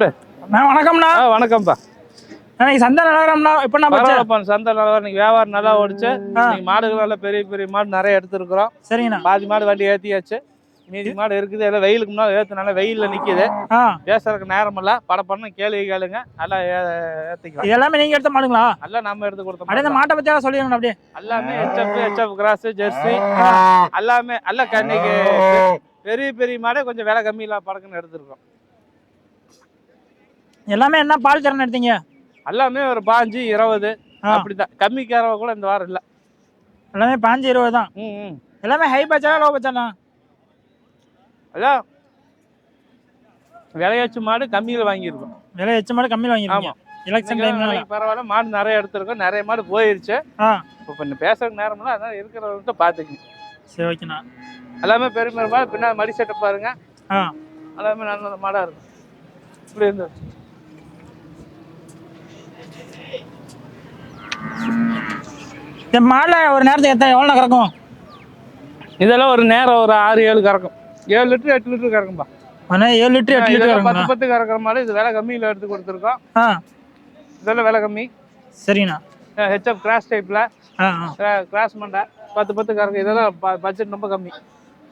வணக்கம்ண்ணா. வணக்கம்ப்பா. சந்தை நிலவரம்ண்ணா. இப்ப சந்தை நிலவரம் இன்னைக்கு வியாபாரம் நல்லா ஓடிச்சு. மாடுகள் நல்லா பெரிய பெரிய மாடு நிறைய எடுத்துருக்குறோம். சரிங்கண்ணா. பாதி மாடு வண்டி ஏத்தியாச்சு, மீதி மாடு இருக்குது. எல்லாம் வெயிலுக்கு முன்னாடி ஏத்துனால வெயில்ல நிக்குது. பேசுறதுக்கு நேரம் இல்ல. படப்படன்னு கேள்வி கேளுங்க, நல்லா ஏத்திக்கலாம். எல்லாமே நீங்க எடுத்த மாடுங்களா? எல்லாம் நம்ம எடுத்து கொடுத்தோம். அப்படியே மாட்டை பத்தி சொல்லிடுங்க. அப்படியே எல்லாமே HF கிராஸ், ஜெர்சி எல்லாமே எல்லாம் இன்னைக்கு பெரிய பெரிய மாடே கொஞ்சம் விலை கம்மியில படக்குன்னு எடுத்துருக்கோம். எல்லாமே என்ன பால் தரணும் எடுத்தீங்க? எல்லாமே ஒரு 5, 20 அப்படிதான். கம்மி கேரவ கூட இந்த வாரம் இல்ல. எல்லாமே 5, 20 தான். எல்லாமே ஹை பட்ஜெட்டா லோ பட்ஜெட்டா? அதான் விலையாச்சு மாடு கம்மியில வாங்கியிருக்கோம். விலையாச்சு மாடு கம்மியில வாங்கிருக்கோம். எலெக்ஷன் டைம்ல பரவாயில்ல, மாடு நிறைய எடுத்திருக்கோம். நிறைய மாடு போயிருச்சு. இப்போ பேசுறதுக்கு நேரம்ல அதான் இருக்கிறவங்க பாத்துக்கங்க. சரி, ஓகேண்ணா. எல்லாமே பெரிய பெரிய மாடு. பின்னாடி மடி செட்டை பாருங்க, எல்லாமே நல்ல மாடா இருக்கும். இப்படி இருந்து இந்த மாடுல ஒரு நேரத்துக்கு எவ்வளோ கறக்கும்? இதெல்லாம் ஒரு நேரம் ஒரு 6-7 கறக்கும். 7 லிட்டர் 8 லிட்டர் கறக்கும்பா. 7 லிட்டர் 8 லிட்டர் 10 கறக்குற மாடு. இது விலை கம்மியில எடுத்து கொடுத்துருக்கோம். இதெல்லாம் விலை கம்மி. சரிண்ணா. HF கிராஸ் டைப்ல கிராஸ் மண்டை 10 கறக்கு. இதெல்லாம் பட்ஜெட் ரொம்ப கம்மி.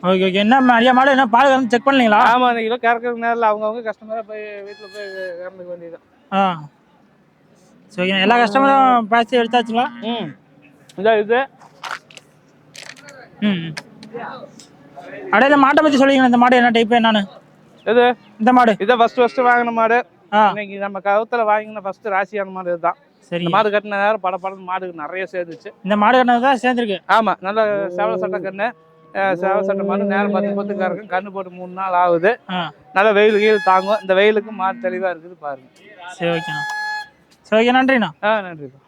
Okay okay. என்ன நிறைய மாடு என்ன பால் கறந்து செக் பண்ணலீங்களா? ஆமா, இன்னைக்கு கறக்குற நேரில் அவங்கவுங்க கஸ்டமரா போய் வீட்டில் போய் கறந்துக்க வேண்டியதுதான். சரி, எல்லா கஸ்டமரும் பேசி எடுத்தாச்சுங்களா? இது அப்படியே இந்த மாட்டை பத்தி சொல்லிங்க. இந்த மாடு என்ன டைப் என்னன்னு? இது இந்த மாடு இதை ஃபர்ஸ்ட் வாங்கின மாடு. இன்னைக்கு நம்ம கவுத்துல வாங்கின ஃபர்ஸ்ட் ராசியான மாடு இதுதான். சரி, மாடு கட்டின நேரம் படம் மாடுக்கு நிறைய சேர்ந்துச்சு. இந்த மாடு கட்டினதான் சேர்ந்துருக்கு. ஆமா, நல்ல சேவல சட்டை கண்ணு. சேவல சட்டை மாடு நேரம் 10 கறக்கும். கண்ணு போட்டு 3 நாள் ஆகுது. நல்ல வெயில் கீழ் தாங்கும். இந்த வெயிலுக்கு மாடு தெளிவா இருக்குது பாருங்க. சரி, ஓகேண்ணா. சரி, ஓகே. நன்றிண்ணா. நன்றிப்பா.